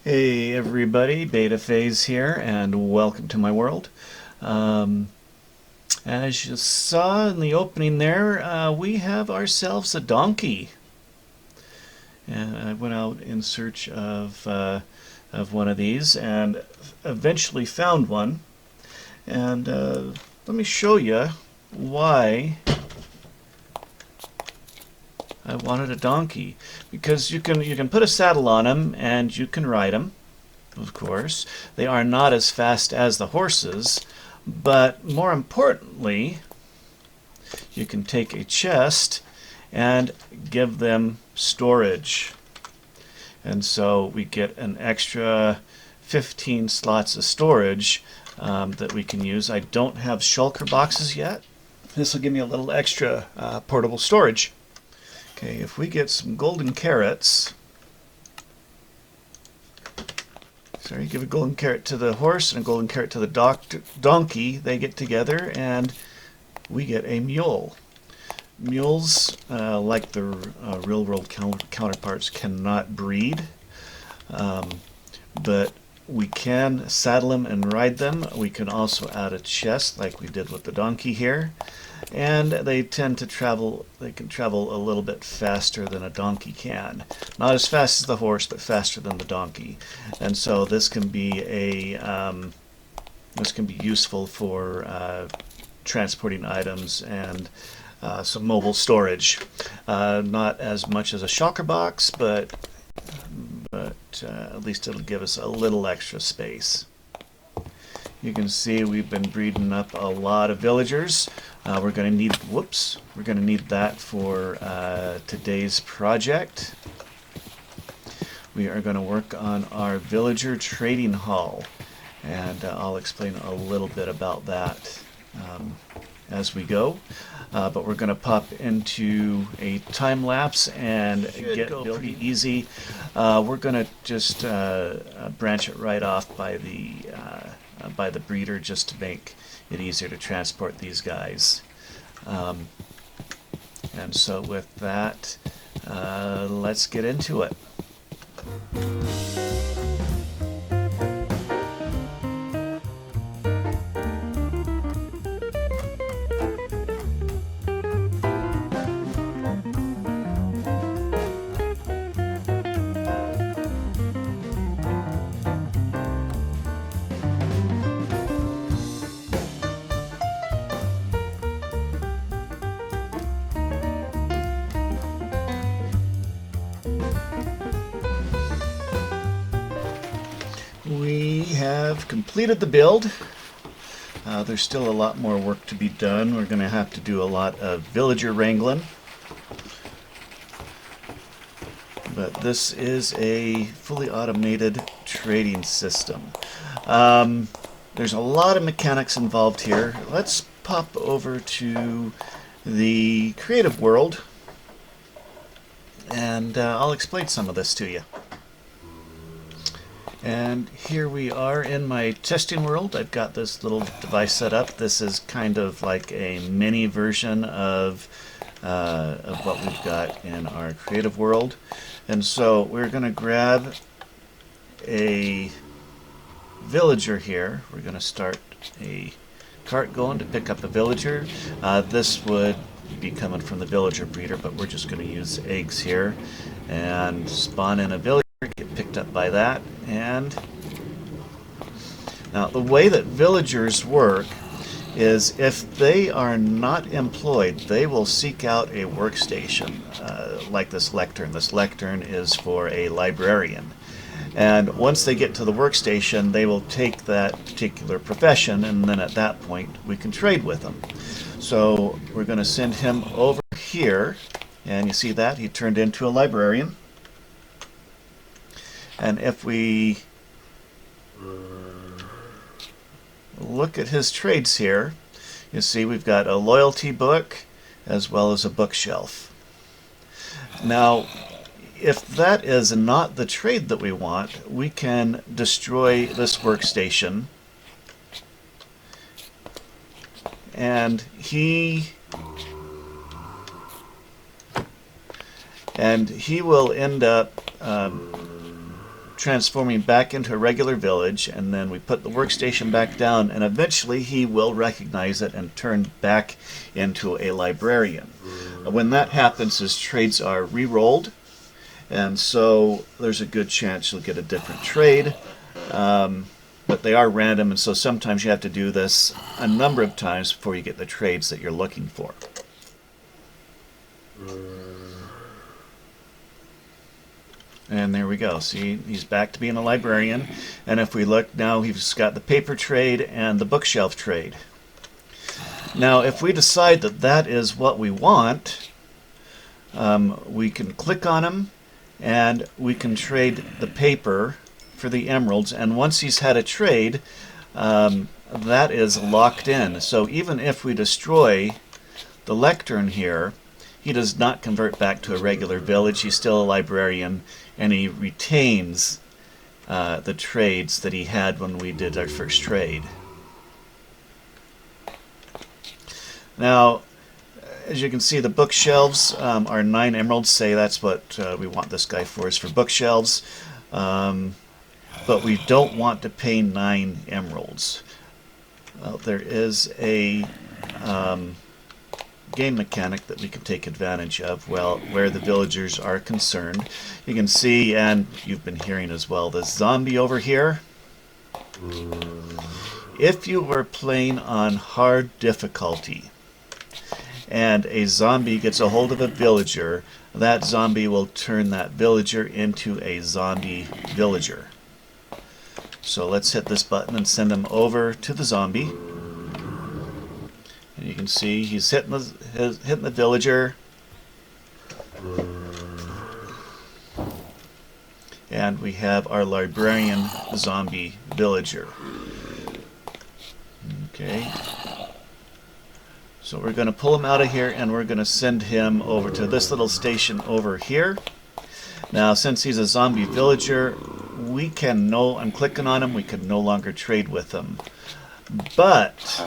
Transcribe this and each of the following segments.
Hey everybody, Beta Phase here, and welcome to my world. Um, as you saw in the opening there, we have ourselves a donkey. And I went out in search of one of these and eventually found one. And let me show you why I wanted a donkey. Because you can put a saddle on him and you can ride him. Of course. They are not as fast as the horses, but more importantly, you can take a chest and give them storage. And so we get an extra 15 slots of storage that we can use. I don't have shulker boxes yet. This will give me a little extra portable storage. Okay, if we get some golden carrots, sorry, give a golden carrot to the horse and a golden carrot to the donkey. They get together and we get a mule. Mules, like the real world counterparts, cannot breed, but we can saddle them and ride them. We can also add a chest like we did with the donkey here. And they tend to travel, they can travel a little bit faster than a donkey can. Not as fast as the horse, but faster than the donkey. And so this can be useful for transporting items and some mobile storage. Not as much as a shulker box, but at least it'll give us a little extra space. You can see we've been breeding up a lot of villagers. We're going to need, we're going to need that for today's project. We are going to work on our villager trading hall, and I'll explain a little bit about that as we go. But we're going to pop into a time lapse and get pretty easy. We're going to just branch it right off by the breeder, just to make it easier to transport these guys. And so with that, let's get into it. We have completed the build. There's still a lot more work to be done. We're going to have to do a lot of villager wrangling. But this is a fully automated trading system. There's a lot of mechanics involved here. Let's pop over to the creative world, and I'll explain some of this to you. And here we are in my testing world. I've got this little device set up. This is kind of like a mini version of what we've got in our creative world. And so we're going to grab a villager here. We're going to start a cart going to pick up a villager. This would be coming from the villager breeder, but we're just going to use eggs here and spawn in a villager, get picked up by that. And now the way that villagers work is if they are not employed, they will seek out a workstation like this lectern. This lectern is for a librarian. And once they get to the workstation, they will take that particular profession, and then at that point we can trade with them. So we're going to send him over here, and you see that he turned into a librarian. And if we look at his trades here, you see we've got a loyalty book as well as a bookshelf. Now, if that is not the trade that we want, we can destroy this workstation, and he will end up transforming back into a regular village, and then we put the workstation back down, and eventually he will recognize it and turn back into a librarian. When that happens, his trades are re-rolled, and so there's a good chance you'll get a different trade. But they are random, and so sometimes you have to do this a number of times before you get the trades that you're looking for. And there we go. See, he's back to being a librarian. And if we look now, he's got the paper trade and the bookshelf trade. Now, if we decide that that is what we want, we can click on him, and we can trade the paper for the emeralds. And once he's had a trade, that is locked in. So even if we destroy the lectern here, he does not convert back to a regular village. He's still a librarian, and he retains the trades that he had when we did our first trade. Now, as you can see, the bookshelves are 9 emeralds. Say that's what we want this guy for, is for bookshelves. But we don't want to pay 9 emeralds. There is a game mechanic that we can take advantage of, well, where the villagers are concerned. You can see, and you've been hearing as well, the zombie over here. If you were playing on hard difficulty and a zombie gets a hold of a villager, that zombie will turn that villager into a zombie villager. So let's hit this button and send him over to the zombie. And you can see he's hitting the villager. And we have our librarian zombie villager. Okay. So we're going to pull him out of here, and we're going to send him over to this little station over here. Now, since he's a zombie villager, we can I'm clicking on him, we can no longer trade with him. But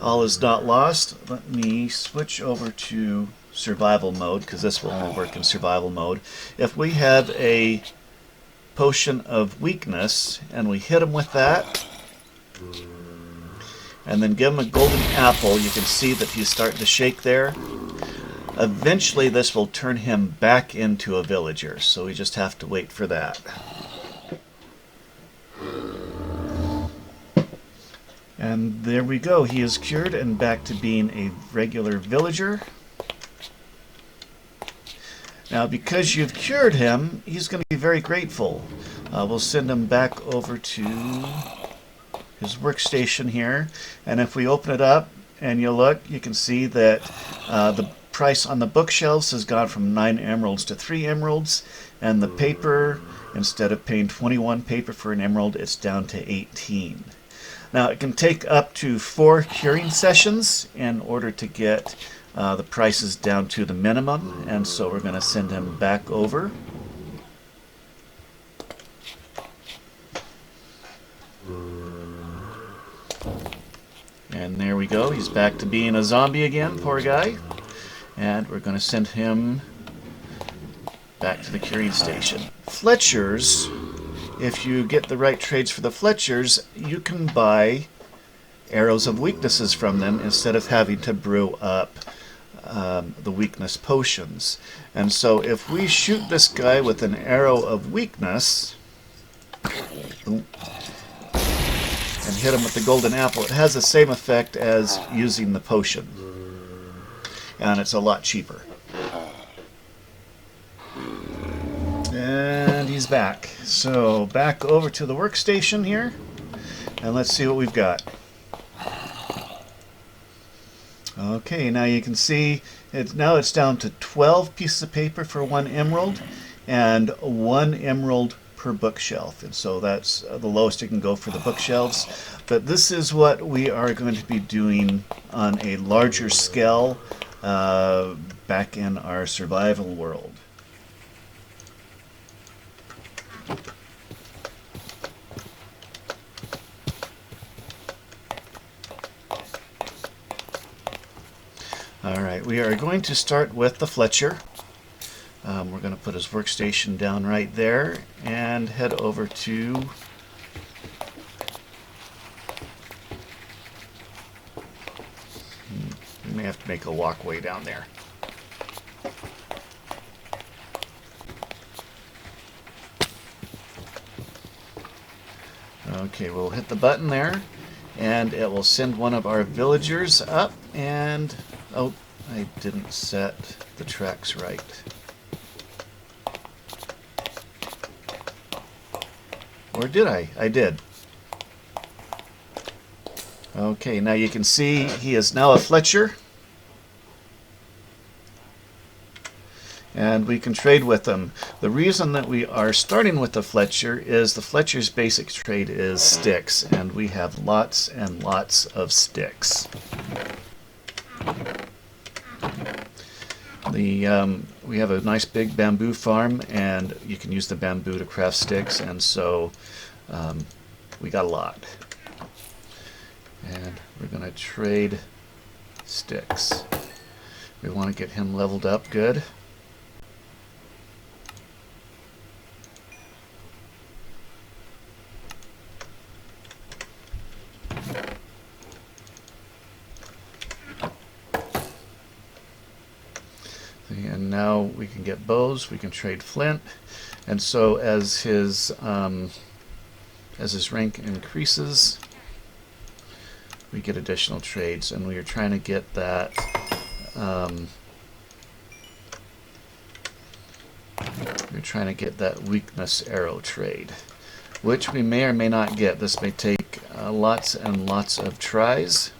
all is not lost. Let me switch over to survival mode, because this will only work in survival mode. If we have a potion of weakness, and we hit him with that, and then give him a golden apple, you can see that he's starting to shake there. Eventually this will turn him back into a villager, so we just have to wait for that. And there we go, he is cured and back to being a regular villager. Now, because you've cured him, he's going to be very grateful. We'll send him back over to his workstation here, and if we open it up and you look, you can see that the price on the bookshelves has gone from 9 emeralds to 3 emeralds, and the paper, instead of paying 21 paper for an emerald, it's down to 18. Now, it can take up to 4 curing sessions in order to get the prices down to the minimum, and so we're going to send him back over. And there we go, he's back to being a zombie again, poor guy. And we're going to send him back to the curing station. Fletchers, if you get the right trades for the Fletchers, you can buy arrows of weaknesses from them instead of having to brew up the weakness potions. And so if we shoot this guy with an arrow of weakness and hit him with the golden apple, it has the same effect as using the potion, and it's a lot cheaper. And he's back. So back over to the workstation here, and let's see what we've got. Okay, now you can see now it's down to 12 pieces of paper for 1 emerald, and 1 emerald per bookshelf, and so that's the lowest it can go for the bookshelves. But this is what we are going to be doing on a larger scale back in our survival world. Alright, we are going to start with the Fletcher. We're going to put his workstation down right there, and head over to we may have to make a walkway down there. Okay, we'll hit the button there, and it will send one of our villagers up, and oh, I didn't set the tracks right. Or did I? I did. Okay, now you can see he is now a Fletcher. And we can trade with them. The reason that we are starting with the Fletcher is the Fletcher's basic trade is sticks, and we have lots and lots of sticks. We have a nice big bamboo farm, and you can use the bamboo to craft sticks, and so we got a lot. And we're going to trade sticks. We want to get him leveled up good. And now we can get bows, we can trade flint, and so as his rank increases, we get additional trades, and we are trying to get that weakness arrow trade, which we may or may not get. This may take lots and lots of tries.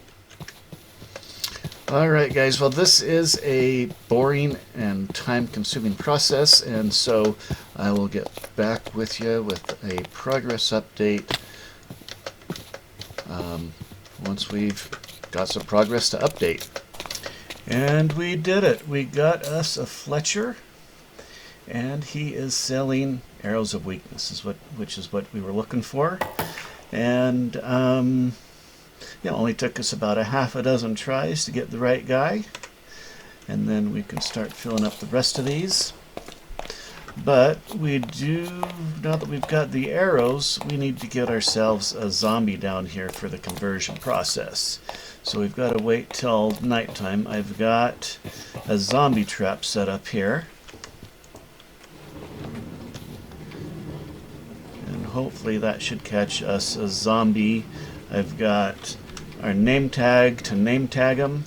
Alright guys, well this is a boring and time-consuming process, and so I will get back with you with a progress update once we've got some progress to update. And we did it. We got us a Fletcher, and he is selling arrows of weakness, which is what we were looking for. And it only took us about a half a dozen tries to get the right guy, and then we can start filling up the rest of these. But we do, now that we've got the arrows, we need to get ourselves a zombie down here for the conversion process. So we've got to wait till nighttime. I've got a zombie trap set up here, and hopefully that should catch us a zombie. I've got our name tag to name tag him.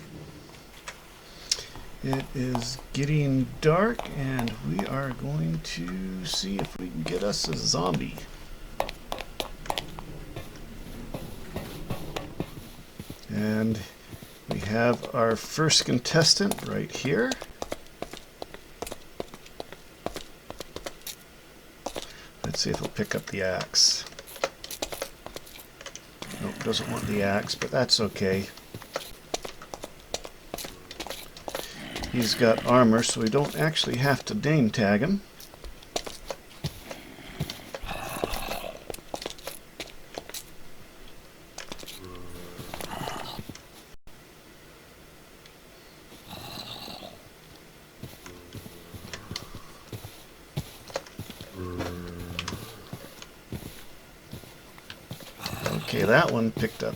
It is getting dark, and we are going to see if we can get us a zombie. And we have our first contestant right here. Let's see if he'll pick up the axe. Nope, doesn't want the axe, but that's okay. He's got armor, so we don't actually have to name tag him. Okay, that one picked up.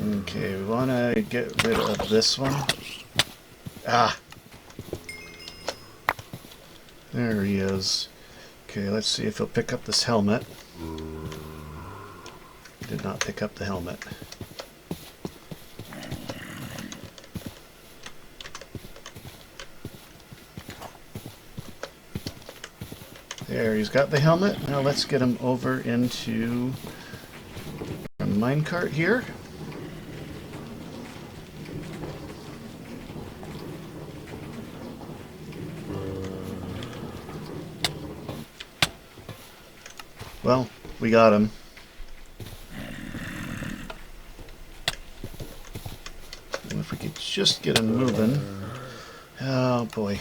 Okay, we want to get rid of this one. Ah! There he is. Okay, let's see if he'll pick up this helmet. Did not pick up the helmet. There, he's got the helmet. Now let's get him over into a minecart here. Well, we got him. And if we could just get him moving. Oh boy.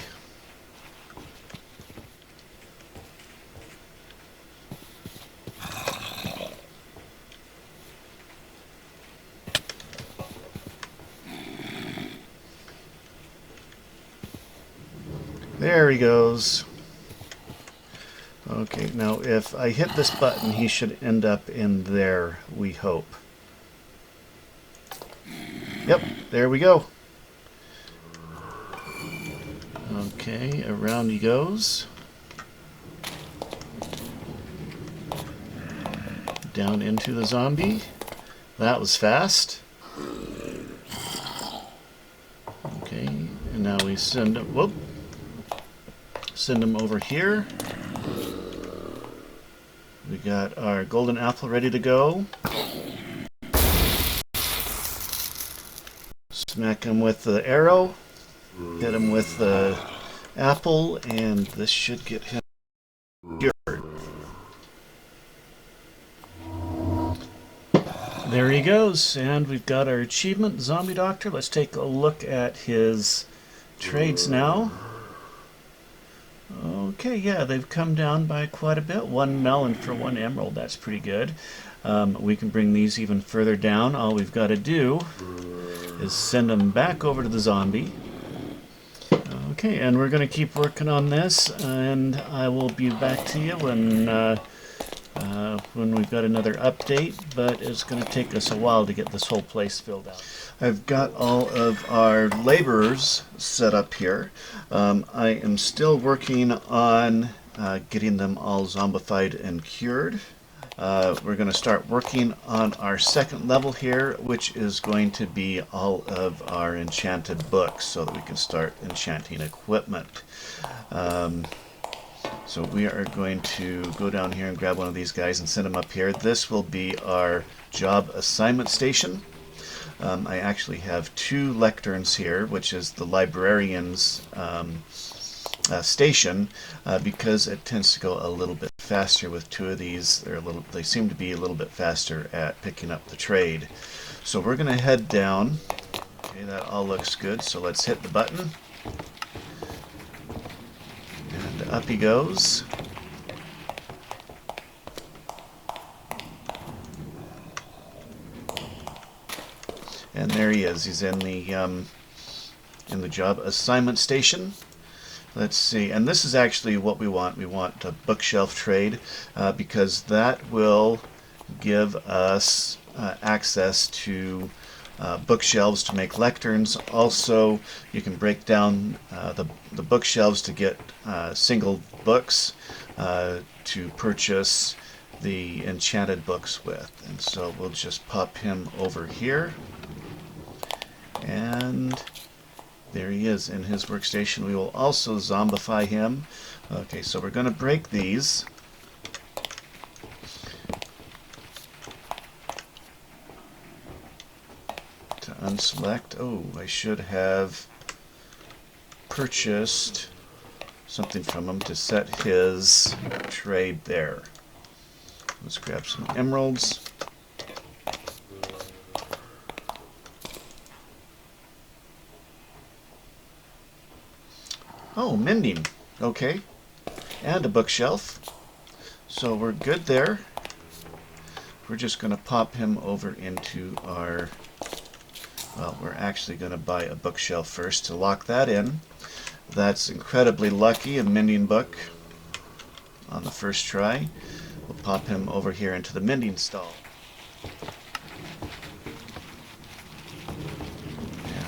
There he goes. Okay, now if I hit this button, he should end up in there, we hope. Yep, there we go. Okay, around he goes. Down into the zombie. That was fast. Okay, and now we send him, whoop. Send him over here. We got our golden apple ready to go. Smack him with the arrow. Hit him with the apple, and this should get him cured. There he goes, and we've got our achievement, Zombie Doctor. Let's take a look at his trades now. Okay, yeah, they've come down by quite a bit. 1 melon for 1 emerald, that's pretty good. We can bring these even further down. All we've got to do is send them back over to the zombie. Okay, and we're going to keep working on this, and I will be back to you when we've got another update, but it's going to take us a while to get this whole place filled out. I've got all of our laborers set up here. I am still working on getting them all zombified and cured. We're going to start working on our second level here, which is going to be all of our enchanted books so that we can start enchanting equipment. So we are going to go down here and grab one of these guys and send them up here. This will be our job assignment station. I actually have 2 lecterns here, which is the librarian's station, because it tends to go a little bit faster with 2 of these. They seem to be a little bit faster at picking up the trade. So we're going to head down. Okay, that all looks good. So let's hit the button. And up he goes. And there he is. He's in the job assignment station. Let's see. And this is actually what we want. We want a bookshelf trade because that will give us access to bookshelves to make lecterns. Also, you can break down the bookshelves to get single books to purchase the enchanted books with. And so we'll just pop him over here. And there he is in his workstation. We will also zombify him. Okay, so we're going to break these. To unselect. Oh, I should have purchased something from him to set his trade there. Let's grab some emeralds. Oh, mending. Okay. And a bookshelf. So we're good there. We're just going to pop him over into our... Well, we're actually going to buy a bookshelf first to lock that in. That's incredibly lucky, a mending book on the first try. We'll pop him over here into the mending stall.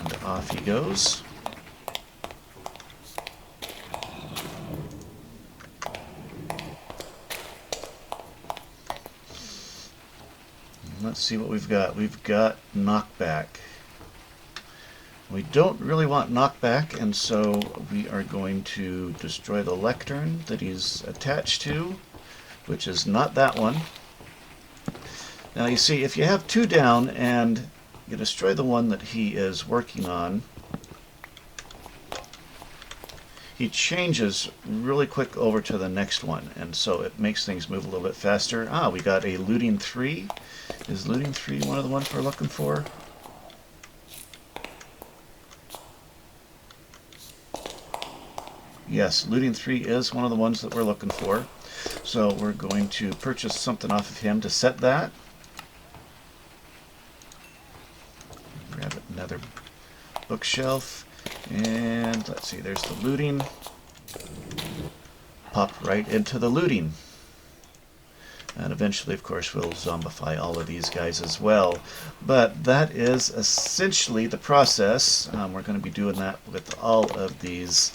And off he goes. Let's see what we've got. We've got knockback. We don't really want knockback, and so we are going to destroy the lectern that he's attached to, which is not that one. Now you see, if you have 2 down and you destroy the one that he is working on, he changes really quick over to the next one, and so it makes things move a little bit faster. Ah, we got a looting 3. Is looting 3 one of the ones we're looking for? Yes, looting 3 is one of the ones that we're looking for. So we're going to purchase something off of him to set that. Grab another bookshelf. And let's see, there's the looting. pop right into the looting. And eventually, of course, we'll zombify all of these guys as well. But that is essentially the process. We're going to be doing that with all of these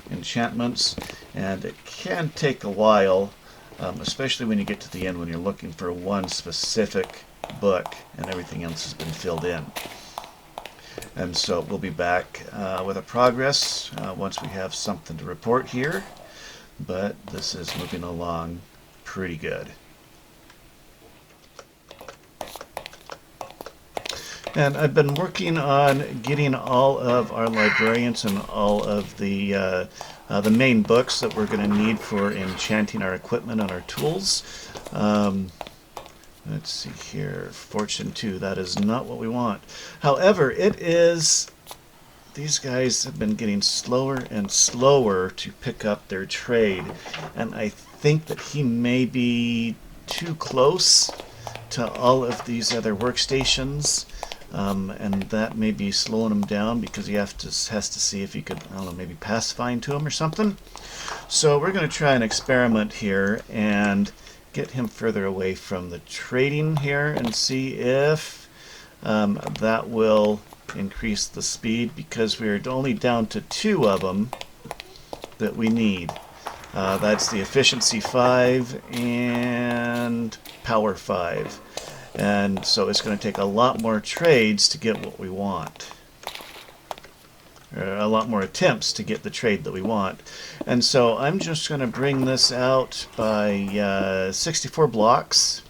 enchantments. And it can take a while, especially when you get to the end when you're looking for one specific book and everything else has been filled in. And so we'll be back with a progress once we have something to report here. But this is moving along pretty good. And I've been working on getting all of our librarians and all of the main books that we're going to need for enchanting our equipment and our tools. Let's see here, Fortune 2, that is not what we want. However, it is, these guys have been getting slower and slower to pick up their trade, and I think that he may be too close to all of these other workstations, and that may be slowing him down because he has to see if he could, I don't know, maybe pacifying to him or something. So we're going to try an experiment here and get him further away from the trading here and see if that will increase the speed, because we're only down to 2 of them that we need. That's the efficiency 5 and power 5. And so it's going to take a lot more trades to get what we want. Or a lot more attempts to get the trade that we want. And so I'm just going to bring this out by 64 blocks.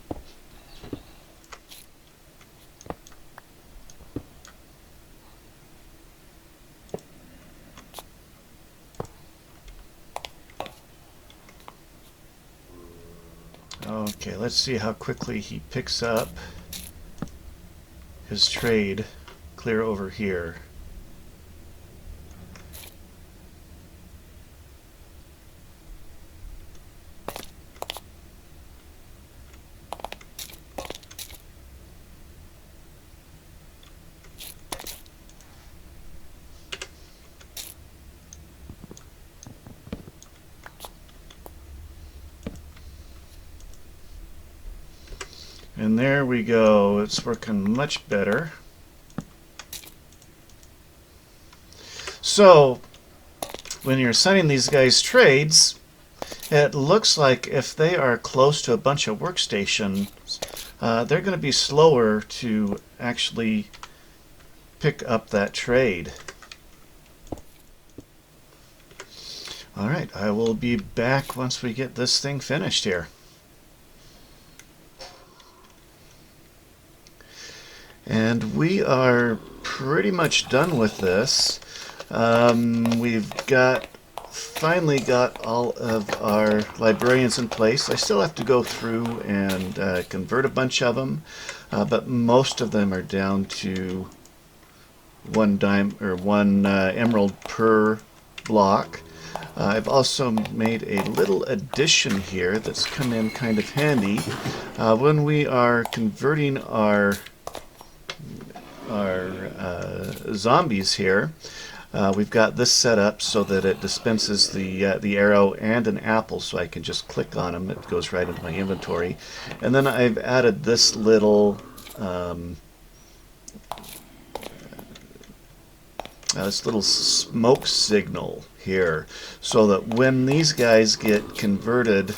Okay, let's see how quickly he picks up his trade clear over here. And there we go. It's working much better. So, when you're assigning these guys trades, it looks like if they are close to a bunch of workstations, they're going to be slower to actually pick up that trade. Alright, I will be back once we get this thing finished here. And we are pretty much done with this. We've finally got all of our librarians in place. I still have to go through and convert a bunch of them, but most of them are down to one emerald per block. I've also made a little addition here that's come in kind of handy. When we are converting our zombies here, we've got this set up so that it dispenses the arrow and an apple, so I can just click on them. It goes right into my inventory. And then I've added this little smoke signal here, so that when these guys get converted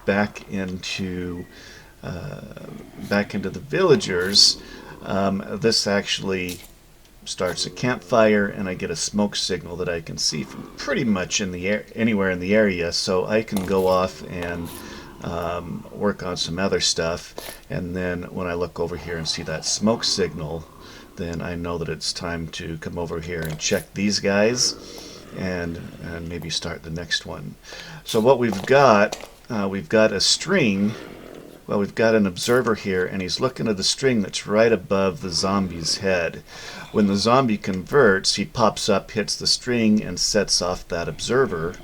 back into the villagers, this actually starts a campfire, and I get a smoke signal that I can see from pretty much anywhere in the area, so I can go off and work on some other stuff. And then when I look over here and see that smoke signal, then I know that it's time to come over here and check these guys and maybe start the next one. So what we've got a string. Well, we've got an observer here, and he's looking at the string that's right above the zombie's head. When the zombie converts, he pops up, hits the string, and sets off that observer.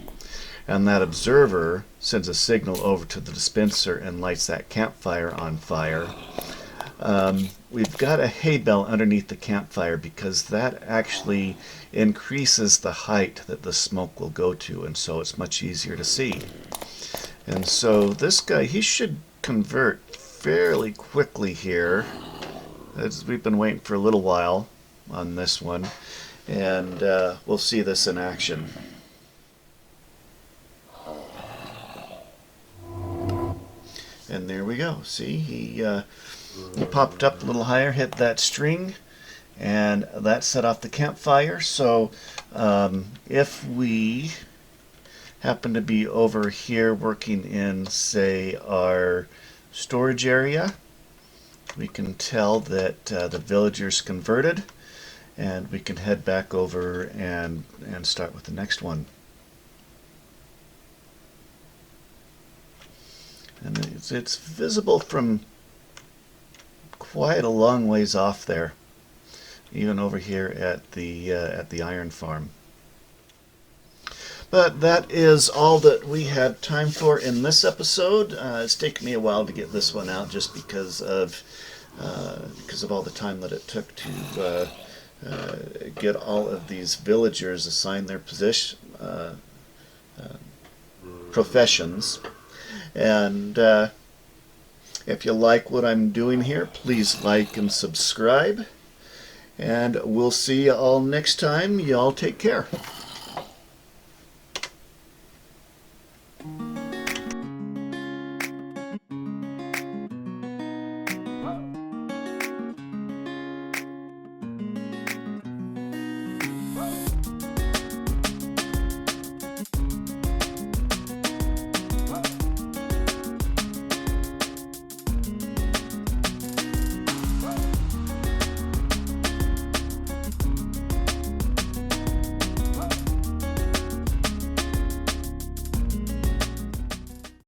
And that observer sends a signal over to the dispenser and lights that campfire on fire. we've got a hay bale underneath the campfire because that actually increases the height that the smoke will go to, and so it's much easier to see. And so this guy, he should convert fairly quickly here, as we've been waiting for a little while on this one, and we'll see this in action. And there we go. See, he popped up a little higher, hit that string, and that set off the campfire. So if we happen to be over here working in, say, our storage area, we can tell that the villagers converted, and we can head back over and start with the next one. And it's visible from quite a long ways off there, even over here at the iron farm. But that is all that we had time for in this episode. It's taken me a while to get this one out, just because of all the time that it took to get all of these villagers assigned their professions. And if you like what I'm doing here, please like and subscribe. And we'll see you all next time. Y'all take care.